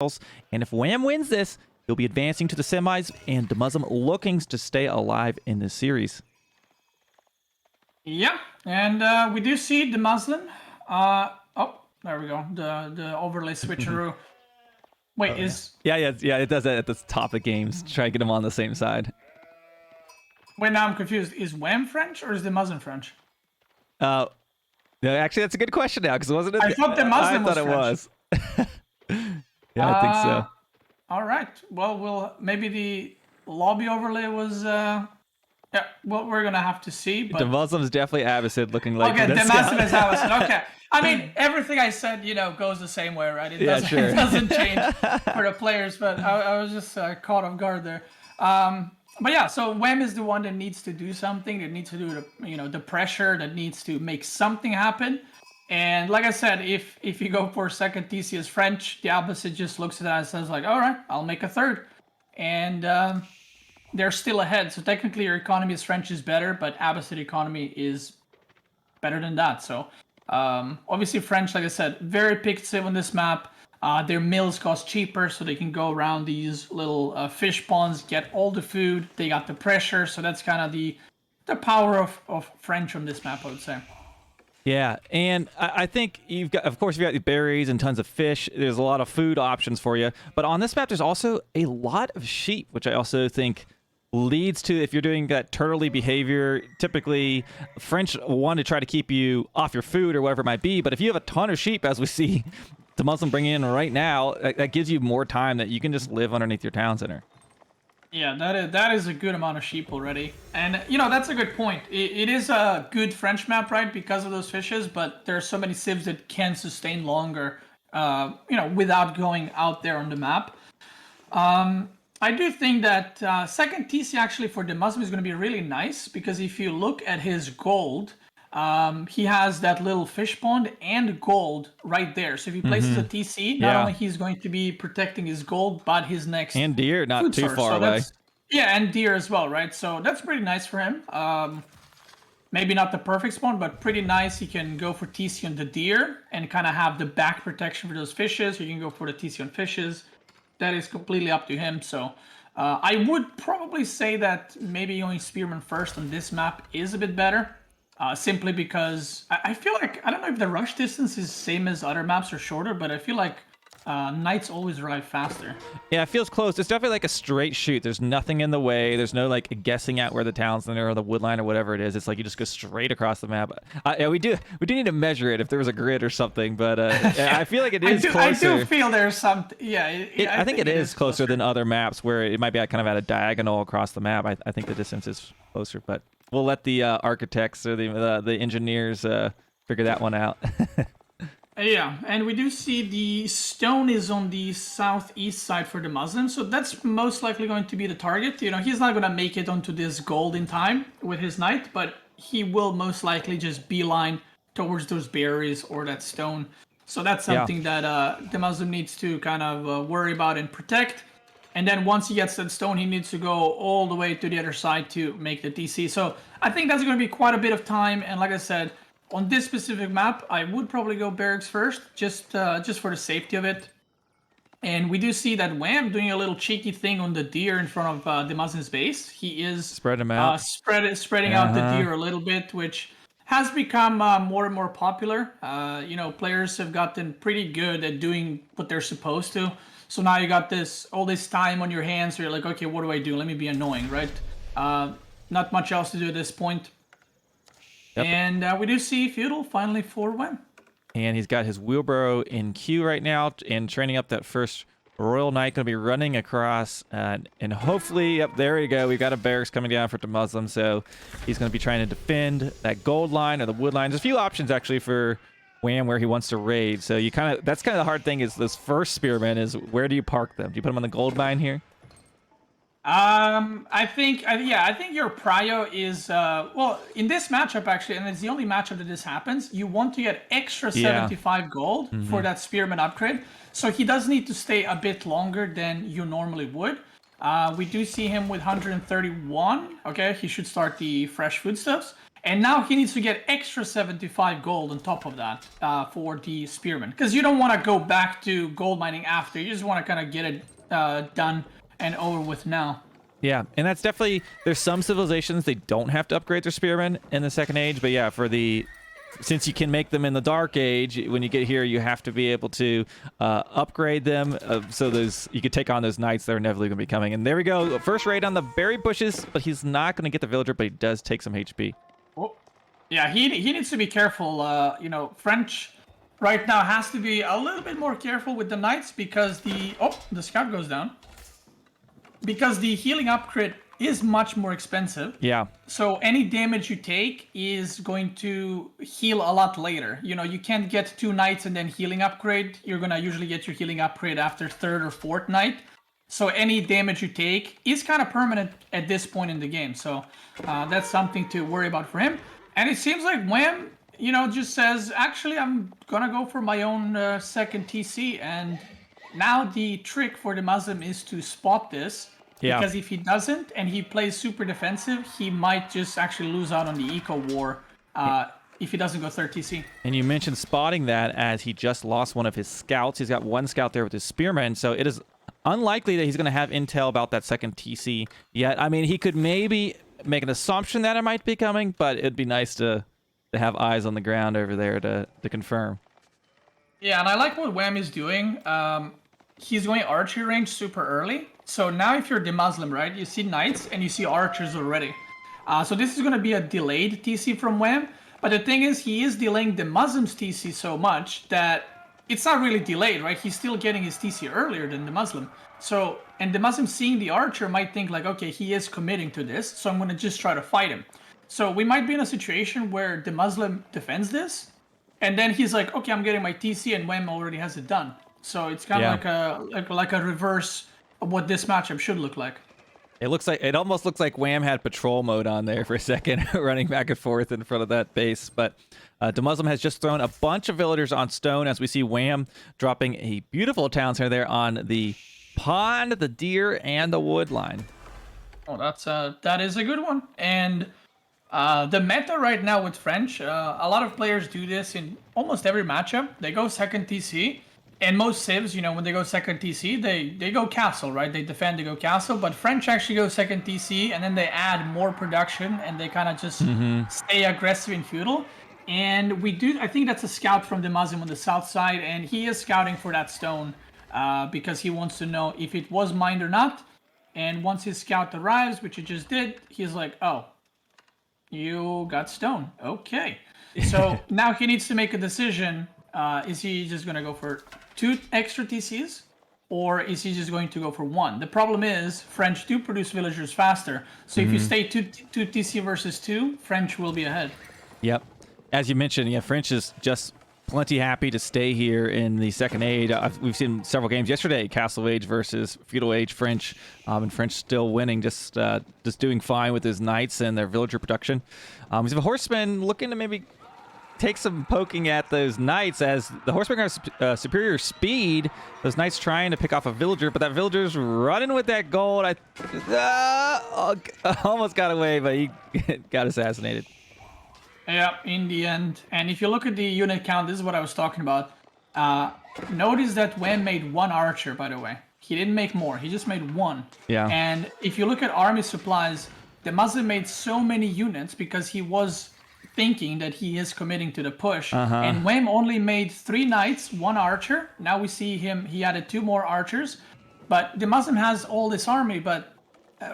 And if Wham wins this, he'll be advancing to the semis, and DeMusliM looking to stay alive in this series. Yeah, and we do see DeMusliM. Oh, there we go. The overlay switcheroo. Wait, Yeah, it does that at the top of games to try to get them on the same side. Wait, now I'm confused. Is Wham French or is DeMusliM French? No, actually, that's a good question now, because wasn't it? I thought DeMusliM was French. Yeah, I think so. All right. Well, maybe the lobby overlay was. Yeah. Well, we're gonna have to see. But DeMuslim's definitely Abbasid looking like. Okay, DeMusliM is Abbasid. Okay. I mean, everything I said, goes the same way, right? It doesn't change for the players. But I was just caught off guard there. But yeah, so Wham is the one that needs to do something. That needs to do the pressure. That needs to make something happen. And like I said, if you go for second TC as French, the Abbasid just looks at that and says like, all right, I'll make a third. And they're still ahead. So technically your economy as French is better, but Abbasid economy is better than that. So obviously French, like I said, very picked civ on this map. Their mills cost cheaper, so they can go around these little fish ponds, get all the food. They got the pressure, so that's kind of the power of French on this map, I would say. Yeah, and I think you've got the berries and tons of fish. There's a lot of food options for you. But on this map, there's also a lot of sheep, which I also think leads to, if you're doing that turtley behavior, typically French want to try to keep you off your food or whatever it might be. But if you have a ton of sheep, as we see DeMusliM bringing in right now, that gives you more time that you can just live underneath your town center. Yeah, that is a good amount of sheep already. And, that's a good point. It is a good French map, right, because of those fishes, but there are so many civs that can sustain longer, without going out there on the map. I do think that second TC actually for DeMusliM is going to be really nice, because if you look at his gold, he has that little fish pond and gold right there. So if he places a TC, not only he's going to be protecting his gold, but his next and deer not too far away. Yeah, and deer as well, right? So that's pretty nice for him. Maybe not the perfect spawn, but pretty nice. He can go for TC on the deer and kind of have the back protection for those fishes. You can go for the TC on fishes. That is completely up to him. So I would probably say that maybe going Spearman first on this map is a bit better. Simply because I feel like, I don't know if the rush distance is same as other maps or shorter, but I feel like Knights always arrive faster. Yeah, it feels close. It's definitely like a straight shoot. There's nothing in the way. There's no like guessing at where the town's are or the wood line or whatever it is. It's like you just go straight across the map. Yeah, we do need to measure it if there was a grid or something, but I feel like it is closer. I do feel there's something. Yeah, I think it is closer than other maps where it might be kind of at a diagonal across the map. I think the distance is closer, but we'll let the architects or the engineers figure that one out. Yeah, and we do see the stone is on the southeast side for DeMusliM, so that's most likely going to be the target. He's not going to make it onto this gold in time with his knight, but he will most likely just beeline towards those berries or that stone. So that's something that DeMusliM needs to kind of worry about and protect. And then once he gets that stone, he needs to go all the way to the other side to make the DC. So I think that's going to be quite a bit of time. And like I said, on this specific map, I would probably go barracks first, just for the safety of it. And we do see that Wham doing a little cheeky thing on the deer in front of DeMusliM's base. He is spread him out, spreading out the deer a little bit, which has become more and more popular. Players have gotten pretty good at doing what they're supposed to. So now you got all this time on your hands. So you're like, okay, what do I do? Let me be annoying, right? Not much else to do at this point. Yep. And we do see Feudal finally for Wham. And he's got his wheelbarrow in queue right now and training up that first Royal Knight, going to be running across. And hopefully, there you go. We've got a barracks coming down for DeMusliM. So he's going to be trying to defend that gold line or the wood line. There's a few options actually for Wham where he wants to raid. So that's kind of the hard thing is this first spearman is where do you park them? Do you put them on the gold line here? I think your prio is in this matchup actually, and it's the only matchup that this happens. You want to get extra 75 gold for that spearman upgrade, so he does need to stay a bit longer than you normally would. We do see him with 131. Okay, he should start the fresh foodstuffs, And now he needs to get extra 75 gold on top of that for the spearman. Because you don't want to go back to gold mining after. You just want to kind of get it done and over with now. Yeah, and that's definitely, there's some civilizations they don't have to upgrade their spearmen in the Second Age, but yeah, since you can make them in the Dark Age, when you get here, you have to be able to upgrade them so you could take on those knights that are inevitably going to be coming. And there we go, first raid on the berry bushes, but he's not going to get the villager, but he does take some HP. Oh. Yeah, he needs to be careful. You know, French right now has to be a little bit more careful with the knights because the scout goes down. Because the healing upgrade is much more expensive. Yeah. So any damage you take is going to heal a lot later. You know, you can't get 2 knights and then healing upgrade. You're going to usually get your healing upgrade after 3rd or 4th night. So any damage you take is kind of permanent at this point in the game. So that's something to worry about for him. And it seems like Wham, you know, just says, actually, I'm going to go for my own second TC. And now the trick for DeMusliM is to spot this. Yeah. Because if he doesn't and he plays super defensive, he might just actually lose out on the eco war if he doesn't go 3rd TC. And you mentioned spotting that as he just lost one of his scouts. He's got 1 scout there with his spearman, so it is unlikely that he's going to have intel about that second TC yet. I mean, he could maybe make an assumption that it might be coming, but it'd be nice to have eyes on the ground over there to confirm. Yeah, and I like what Wham is doing. He's going archery range super early. So now if you're DeMusliM, right, you see knights and you see archers already. So this is going to be a delayed TC from Wham. But the thing is, he is delaying DeMusliM's TC so much that it's not really delayed, right? He's still getting his TC earlier than DeMusliM. So, and DeMusliM seeing the archer might think like, okay, he is committing to this, so I'm going to just try to fight him. So we might be in a situation where DeMusliM defends this, and then he's like, okay, I'm getting my TC, and Wham already has it done. So it's kind of like a reverse of what this matchup should look like. It almost looks like Wham had patrol mode on there for a second, running back and forth in front of that base. But DeMusliM has just thrown a bunch of villagers on stone as we see Wham dropping a beautiful town center there on the pond, the deer, and the wood line. Oh, that is a good one. And the meta right now with French, a lot of players do this in almost every matchup. They go second TC. And most civs, you know, when they go second TC, they go castle, right? They defend, they go castle. But French actually go second TC, and then they add more production, and they kind of just stay aggressive in Feudal. And I think that's a scout from DeMusliM on the south side, and he is scouting for that stone because he wants to know if it was mined or not. And once his scout arrives, which he just did, he's like, oh, you got stone. Okay. So now he needs to make a decision. Is he just going to go for 2 extra TCs, or is he just going to go for 1? The problem is French do produce villagers faster, so if you stay 2 TC versus 2, French will be ahead. Yep. As you mentioned, yeah, French is just plenty happy to stay here in the Second Age. We've seen several games yesterday, Castle Age versus Feudal Age French, and French still winning, just doing fine with his knights and their villager production. We have a horseman looking to maybe take some poking at those knights as the horsemen have superior speed. Those knights trying to pick off a villager, but that villager's running with that gold. Almost got away, but he got assassinated. Yeah, in the end. And if you look at the unit count, this is what I was talking about. Notice that Wham made 1 archer, by the way. He didn't make more. He just made 1. Yeah. And if you look at army supplies, DeMusliM made so many units because he was thinking that he is committing to the push. And Wham only made 3 knights, 1 archer. Now we see he added 2 more archers. But DeMusliM has all this army, but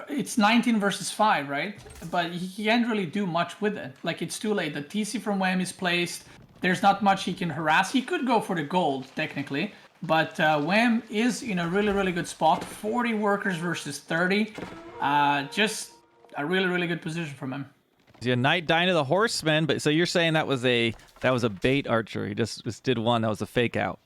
it's 19 versus 5, right? But he can't really do much with it. Like, it's too late. The TC from Wham is placed. There's not much he can harass. He could go for the gold, technically. But Wham is in a really, really good spot. 40 workers versus 30. Just a really, really good position from him. A knight dying to the horseman, but so you're saying that was a bait archer. He just did one. That was a fake out.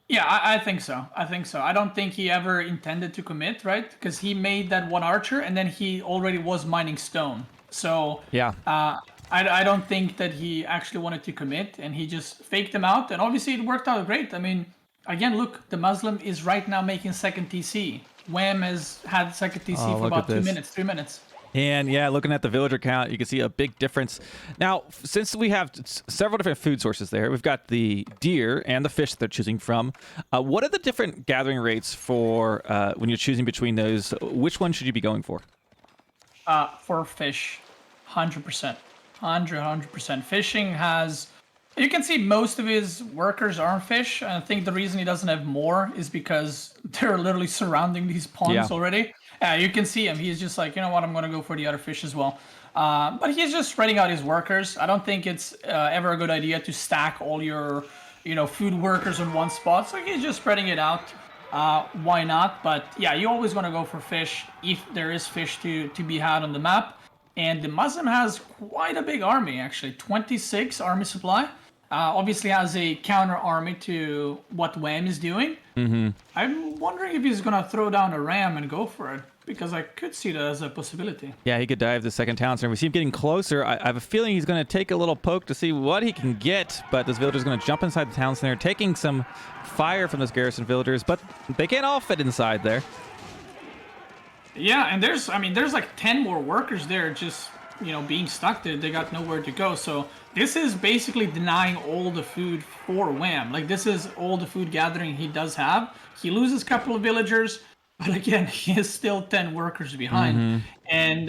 Yeah, I think so. I don't think he ever intended to commit, right? Because he made that 1 archer, and then he already was mining stone. So yeah, I don't think that he actually wanted to commit, and he just faked them out. And obviously, it worked out great. I mean, again, look, DeMusliM is right now making second TC. Wham has had second TC for about 2 minutes, 3 minutes. And yeah, looking at the villager count, you can see a big difference. Now, since we have several different food sources there, we've got the deer and the fish that they're choosing from. What are the different gathering rates for when you're choosing between those? Which one should you be going for? For fish, 100%. 100%. Fishing has... You can see most of his workers aren't fish. I think the reason he doesn't have more is because they're literally surrounding these ponds already. You can see him. He's just like, you know what, I'm going to go for the other fish as well. But he's just spreading out his workers. I don't think it's ever a good idea to stack all your, food workers in one spot. So he's just spreading it out. Why not? But yeah, you always want to go for fish if there is fish to be had on the map. And DeMusliM has quite a big army, actually. 26 army supply. Obviously has a counter army to what Wham is doing. I'm wondering if he's going to throw down a ram and go for it, because I could see that as a possibility. Yeah, he could dive the second town center. We see him getting closer. I have a feeling he's going to take a little poke to see what he can get, but this villager's going to jump inside the town center, taking some fire from those garrison villagers, but they can't all fit inside there. Yeah, and there's like 10 more workers there just, being stuck there. They got nowhere to go. So this is basically denying all the food for Wham. Like, this is all the food gathering he does have. He loses a couple of villagers, but again, he is still 10 workers behind. And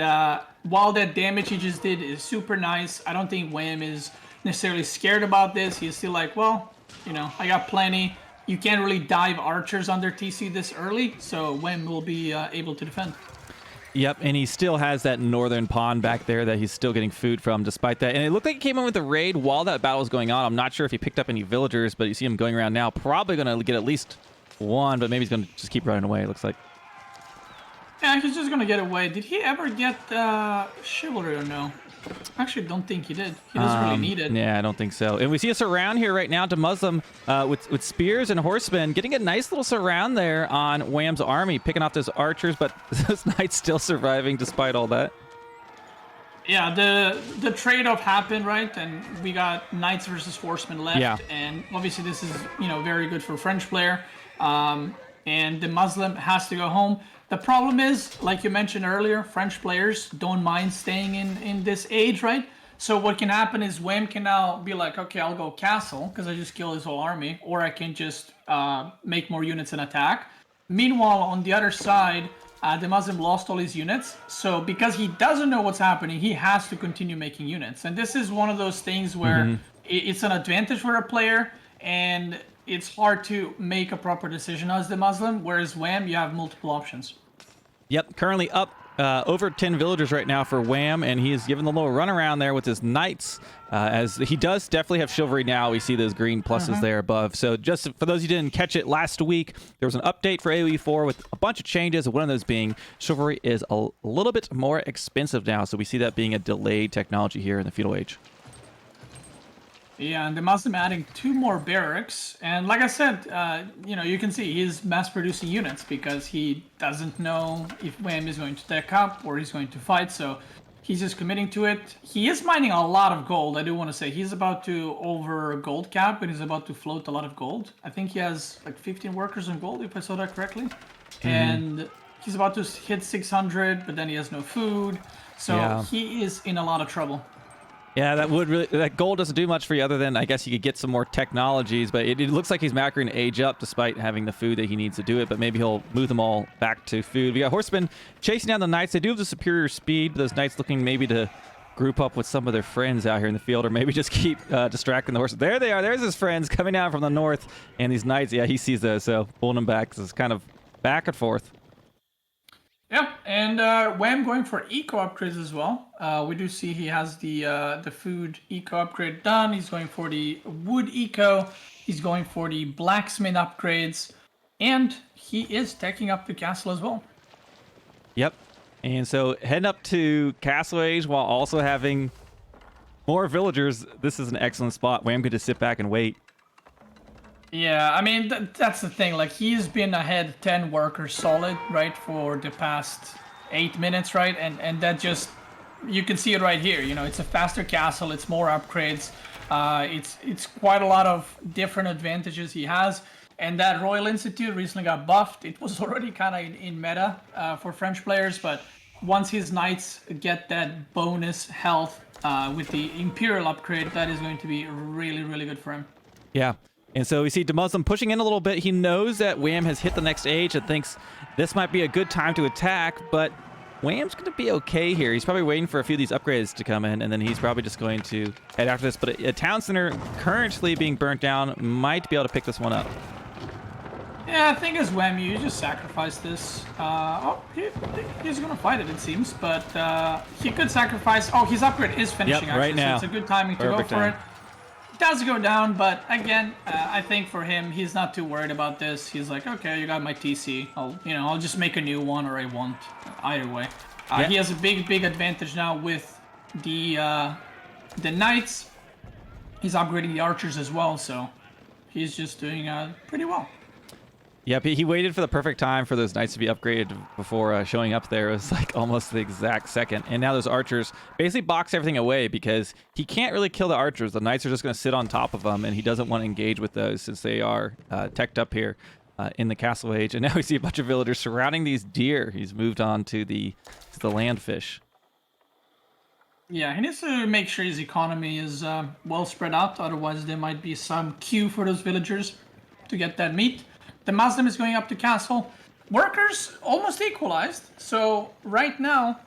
while that damage he just did is super nice, I don't think Wham is necessarily scared about this. He's still like, well, I got plenty. You can't really dive archers under TC this early, so Wham will be able to defend. Yep, and he still has that northern pond back there that he's still getting food from despite that. And it looked like he came in with a raid while that battle was going on. I'm not sure if he picked up any villagers, but you see him going around now. Probably going to get at least one, but maybe he's going to just keep running away, it looks like. Yeah, he's just going to get away. Did he ever get chivalry or no? Actually, don't think he did. He doesn't really need it. Yeah, I don't think so. And we see a surround here right now to DeMusliM with spears and horsemen, getting a nice little surround there on Wham's army, picking off those archers, but those knights still surviving despite all that. Yeah, the trade-off happened, right? And we got knights versus horsemen left. Yeah. And obviously this is, very good for a French player. And DeMusliM has to go home. The problem is, like you mentioned earlier, French players don't mind staying in this age, right? So what can happen is Wham can now be like, okay, I'll go castle because I just killed his whole army, or I can just make more units and attack. Meanwhile, on the other side, DeMusliM lost all his units. So because he doesn't know what's happening, he has to continue making units. And this is one of those things where it's an advantage for a player, and it's hard to make a proper decision as DeMusliM, whereas Wham, you have multiple options. Yep, currently up over 10 villagers right now for Wham, and he is giving the little run around there with his knights, as he does definitely have chivalry now. We see those green pluses there above. So just for those who didn't catch it last week, there was an update for AoE 4 with a bunch of changes, one of those being chivalry is a little bit more expensive now, so we see that being a delayed technology here in the Feudal Age. Yeah, and DeMusliM adding 2 more barracks. And like I said, you can see he's mass-producing units because he doesn't know if Wham is going to tech up or he's going to fight. So he's just committing to it. He is mining a lot of gold, I do want to say. He's about to over gold cap and he's about to float a lot of gold. I think he has like 15 workers on gold, if I saw that correctly. And he's about to hit 600, but then he has no food. So he is in a lot of trouble. Yeah, that gold doesn't do much for you other than, I guess, you could get some more technologies, but it looks like he's macroing to age up despite having the food that he needs to do it, but maybe he'll move them all back to food. We got horsemen chasing down the knights. They do have the superior speed, but those knights looking maybe to group up with some of their friends out here in the field, or maybe just keep distracting the horses. There they are. There's his friends coming down from the north, and these knights, yeah, he sees those, so pulling them back. So it's kind of back and forth. Yeah, and Wham going for eco upgrades as well. We do see he has the food eco upgrade done. He's going for the wood eco. He's going for the blacksmith upgrades. And he is taking up the castle as well. Yep. And so heading up to Castle Age while also having more villagers. This is an excellent spot. Wham could just sit back and wait. Yeah, I mean, that's the thing. Like, he's been ahead 10 workers solid, right, for the past 8 minutes, right? And that just, you can see it right here. It's a faster castle. It's more upgrades. It's quite a lot of different advantages he has. And that Royal Institute recently got buffed. It was already kind of in meta for French players, but once his knights get that bonus health with the Imperial upgrade, that is going to be really, really good for him. Yeah. And so we see DeMusliM pushing in a little bit. He knows that Wham has hit the next age and thinks this might be a good time to attack, but Wham's going to be okay here. He's probably waiting for a few of these upgrades to come in, and then he's probably just going to head after this. But a town center currently being burnt down might be able to pick this one up. Yeah, I think as Wham, you just sacrifice this. He's going to fight it, it seems, but he could sacrifice. Oh, his upgrade is finishing, yep, right actually, now. So it's a good timing to go for it. It does go down, but again, I think for him, he's not too worried about this. He's like, okay, you got my TC. I'll just make a new one, or I won't. Either way, he has a big advantage now with the knights. He's upgrading the archers as well, so he's just doing pretty well. Yep, he waited for the perfect time for those knights to be upgraded before showing up there. It was like almost the exact second. And now those archers basically box everything away because he can't really kill the archers. The knights are just going to sit on top of them, and he doesn't want to engage with those since they are teched up here in the castle age. And now we see a bunch of villagers surrounding these deer. He's moved on to the landfish. Yeah, he needs to make sure his economy is well spread out. Otherwise, there might be some queue for those villagers to get that meat. DeMusliM is going up to castle. Workers almost equalized. So right now,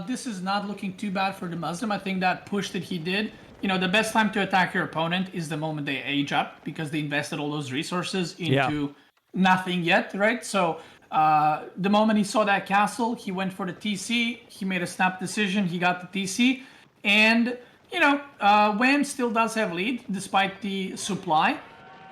this is not looking too bad for DeMusliM. I think that push that he did, the best time to attack your opponent is the moment they age up because they invested all those resources into nothing yet, right? So the moment he saw that castle, he went for the TC. He made a snap decision. He got the TC. And, Wham still does have lead despite the supply.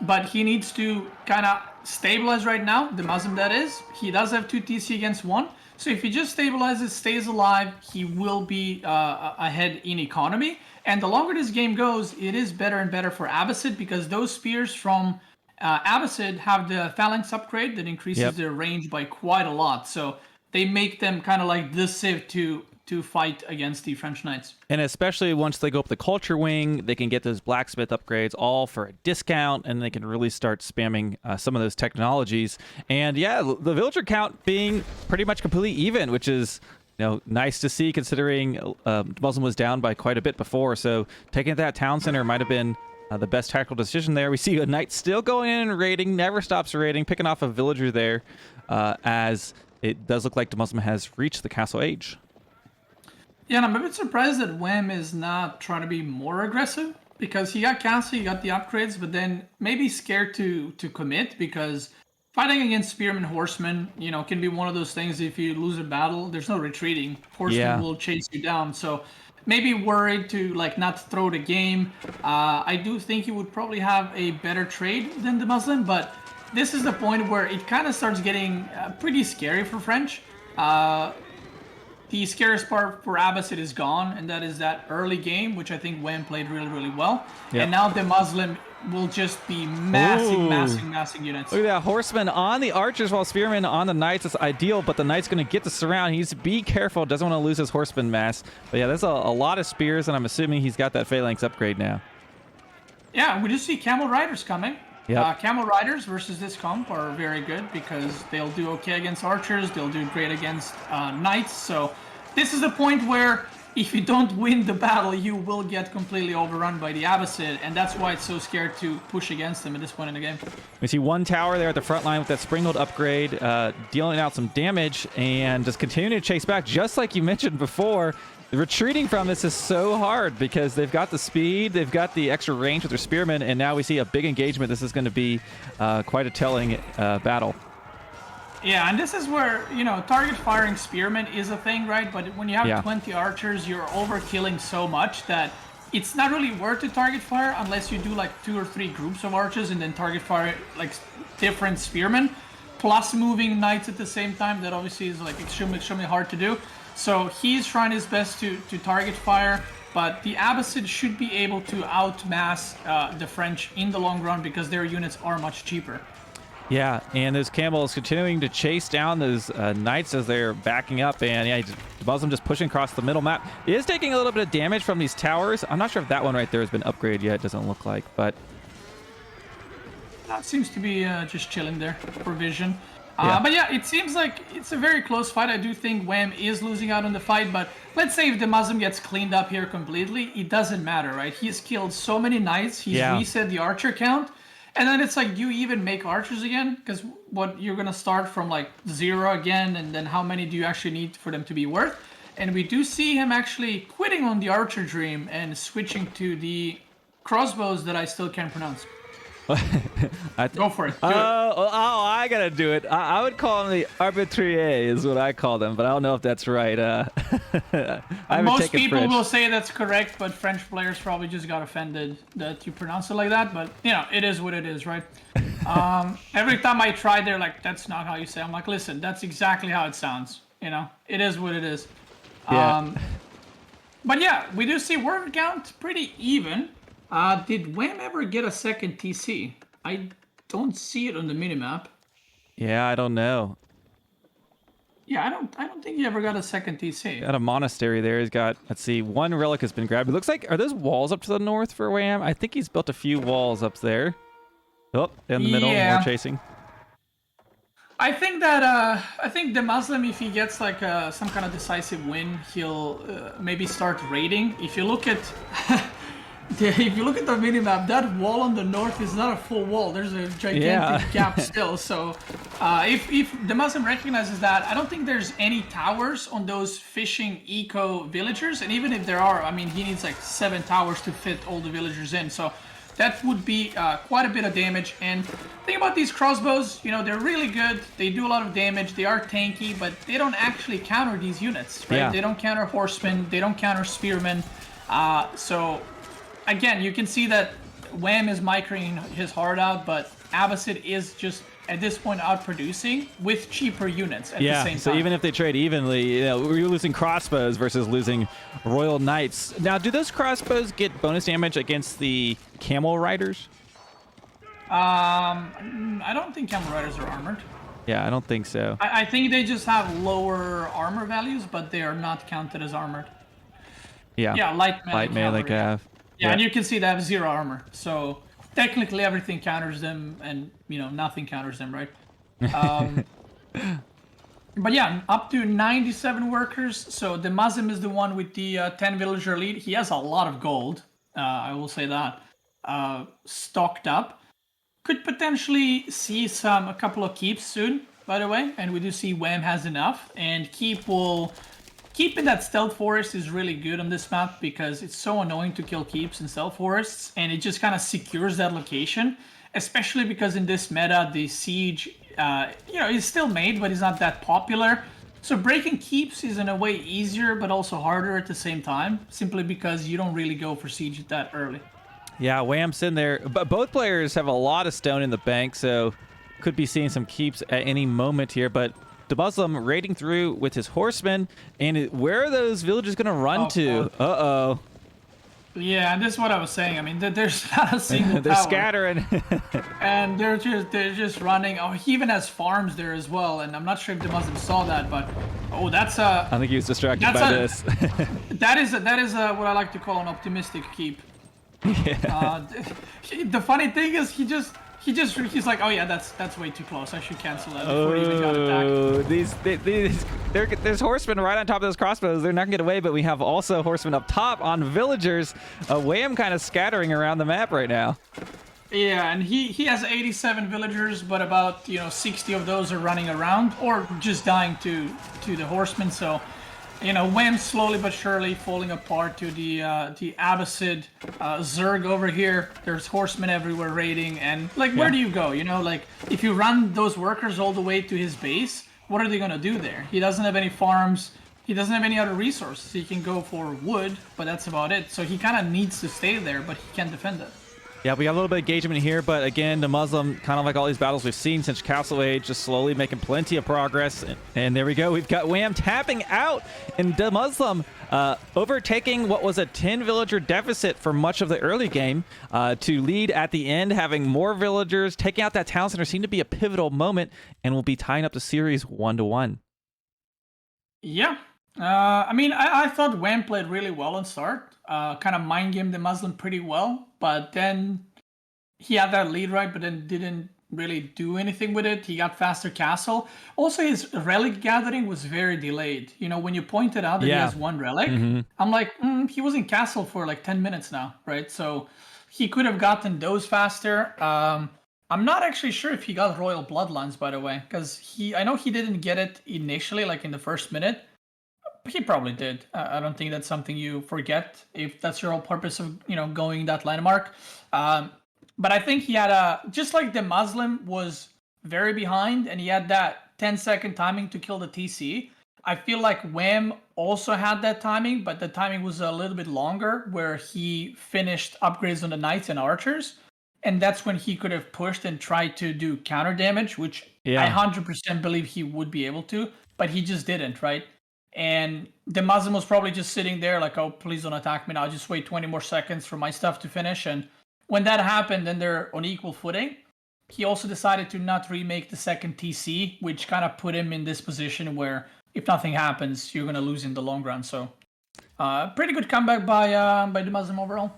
But he needs to kind of stabilize right now, DeMusliM that is. He does have 2 TC against 1. So if he just stabilizes, stays alive, he will be ahead in economy. And the longer this game goes, it is better and better for Beastyqt because those spears from Beastyqt have the phalanx upgrade that increases their range by quite a lot. So they make them kind of like the civ to fight against the French Knights. And especially once they go up the culture wing, they can get those blacksmith upgrades all for a discount, and they can really start spamming some of those technologies. And yeah, the villager count being pretty much completely even, which is nice to see considering DeMusliM was down by quite a bit before. So taking that town center might have been the best tactical decision there. We see a knight still going in and raiding, never stops raiding, picking off a villager there, as it does look like DeMusliM has reached the castle age. Yeah, and I'm a bit surprised that Wham is not trying to be more aggressive because he got castle, he got the upgrades, but then maybe scared to commit because fighting against spearmen, horsemen, can be one of those things. If you lose a battle, there's no retreating. Horsemen will chase you down. So maybe worried to not throw the game. I do think he would probably have a better trade than DeMusliM, but this is the point where it kind of starts getting pretty scary for French. The scariest part for Beastyqt is gone, and that is that early game, which I think Wham played really, really well. Yep. And now DeMusliM will just be massive units. Look at that horseman on the archers while spearmen on the knights. It's ideal, but the knight's going to get the surround. He needs to be careful. Doesn't want to lose his horseman mass. But yeah, there's a lot of spears, and I'm assuming he's got that phalanx upgrade now. Yeah, we just see camel riders coming. Yep. Camel riders versus this comp are very good because they'll do okay against archers. They'll do great against knights. So this is the point where if you don't win the battle, you will get completely overrun by the Beastyqt, and that's why it's so scared to push against them at this point in the game. We see one tower there at the front line with that Springald upgrade, dealing out some damage and just continuing to chase back, just like you mentioned before. Retreating from this is so hard because they've got the speed, they've got the extra range with their spearmen, and now we see a big engagement. This is going to be quite a telling battle. Yeah, and this is where, target firing spearmen is a thing, right? But when you have 20 archers, you're overkilling so much that it's not really worth to target fire unless you do 2 or 3 groups of archers and then target fire different spearmen, plus moving knights at the same time. That obviously is extremely hard to do. So he's trying his best to target fire, but the Beastyqt should be able to outmass the French in the long run because their units are much cheaper. Yeah, and those camels continuing to chase down those knights as they're backing up, and yeah, DeMusliM just pushing across the middle map. He is taking a little bit of damage from these towers. I'm not sure if that one right there has been upgraded yet. It doesn't look like, but that seems to be just chilling there for vision. But yeah, it seems like it's a very close fight. I do think Wham is losing out on the fight, but let's say if DeMusliM gets cleaned up here completely, it doesn't matter, right? He's killed so many knights, he's reset the archer count, and then it's like, do you even make archers again? Because what you're gonna start from like 0 again, and then how many do you actually need for them to be worth? And we do see him actually quitting on the archer dream and switching to the crossbows that I still can't pronounce. Go for it. I gotta do it. I would call them the arbitrier, is what I call them, but I don't know if that's right. Most people will say that's correct, but French players probably just got offended that you pronounce it like that. But you know, it is what it is, right? Every time I try, they're like, "That's not how you say." I'm like, "Listen, that's exactly how it sounds." You know, it is what it is. Yeah. But yeah, we do see word count pretty even. Did Wham ever get a second TC? I don't see it on the minimap. Yeah, I don't know. Yeah, I don't think he ever got a second TC. Got a monastery there. He's got, let's see, 1 relic has been grabbed. It looks like, are those walls up to the north for Wham? I think he's built a few walls up there. Oh, in the middle, more chasing. I think that I think DeMusliM, if he gets like some kind of decisive win, he'll maybe start raiding. If you look at if you look at the minimap, that wall on the north is not a full wall. There's a gigantic gap still. So if DeMusliM recognizes that, I don't think there's any towers on those fishing eco villagers. And even if there are, I mean, he needs like 7 towers to fit all the villagers in. So that would be quite a bit of damage. And the thing about these crossbows, you know, they're really good. They do a lot of damage. They are tanky, but they don't actually counter these units, right? Yeah. They don't counter horsemen. They don't counter spearmen. So again, you can see that Wham is microing his heart out, but Abbasid is just at this point outproducing with cheaper units at the same time. So even if they trade evenly, you know, we're losing crossbows versus losing royal knights. Now, do those crossbows get bonus damage against the camel riders? I don't think camel riders are armored. Yeah, I don't think so. I think they just have lower armor values, but they are not counted as armored. Yeah, light melee cav. Yeah, and you can see they have 0 armor. So technically everything counters them, and you know, nothing counters them, right? But yeah, up to 97 workers. So DeMusliM is the one with the 10 villager lead. He has a lot of gold. I will say that stocked up. Could potentially see a couple of keeps soon, by the way. And we do see Wham has enough, and keeping that stealth forest is really good on this map because it's so annoying to kill keeps in stealth forests, and it just kind of secures that location, especially because in this meta, the siege, you know, is still made, but it's not that popular. So breaking keeps is in a way easier, but also harder at the same time, simply because you don't really go for siege that early. Yeah, Wham's in there. But both players have a lot of stone in the bank, so could be seeing some keeps at any moment here, but DeMusliM raiding through with his horsemen, and where are those villagers going to run to? Uh-oh. Yeah, and this is what I was saying. I mean, there's not a single They're tower. scattering. And they're just running. Oh, he even has farms there as well, and I'm not sure if DeMusliM saw that, but oh, that's a... I think he was distracted by this. That is what I like to call an optimistic keep. Yeah. The funny thing is he's like, oh yeah, that's way too close. I should cancel that before he even got attacked. There's horsemen right on top of those crossbows. They're not gonna get away, but we have also horsemen up top on villagers. Wham kind of scattering around the map right now. Yeah, and he has 87 villagers, but about 60 of those are running around or just dying to the horsemen. So Wham slowly but surely falling apart to the Abbasid Zerg over here. There's horsemen everywhere raiding, and where do you go? If you run those workers all the way to his base, what are they gonna do there? He doesn't have any farms. He doesn't have any other resources. He can go for wood, but that's about it. So he kind of needs to stay there, but he can't defend it. Yeah, we got a little bit of engagement here, but again, DeMusliM, kind of like all these battles we've seen since Castle Age, just slowly making plenty of progress. And there we go. We've got Wham tapping out, and DeMusliM overtaking what was a 10 villager deficit for much of the early game to lead at the end, having more villagers, taking out that town center seemed to be a pivotal moment, and will be tying up the series 1-1. Yeah. I mean, I thought Wham played really well on start. Kind of mind gamed DeMusliM pretty well, but then he had that lead right, but then didn't really do anything with it. He got faster castle. Also, his relic gathering was very delayed. You know, when you pointed out that he has one relic, I'm like, he was in castle for like 10 minutes now, right? So he could have gotten those faster. I'm not actually sure if he got Royal Bloodlines, by the way, because I know he didn't get it initially, like in the first minute. He probably did. I don't think that's something you forget if that's your whole purpose of, you know, going that landmark. But I think he had just like DeMusliM was very behind and he had that 10-second timing to kill the TC. I feel like Wham also had that timing, but the timing was a little bit longer where he finished upgrades on the Knights and Archers. And that's when he could have pushed and tried to do counter damage, which I 100% believe he would be able to, but he just didn't, right? And DeMusliM was probably just sitting there like, oh, please don't attack me now. I'll just wait 20 more seconds for my stuff to finish. And when that happened, then they're on equal footing. He also decided to not remake the second TC, which kind of put him in this position where if nothing happens, you're going to lose in the long run. So pretty good comeback by DeMusliM overall.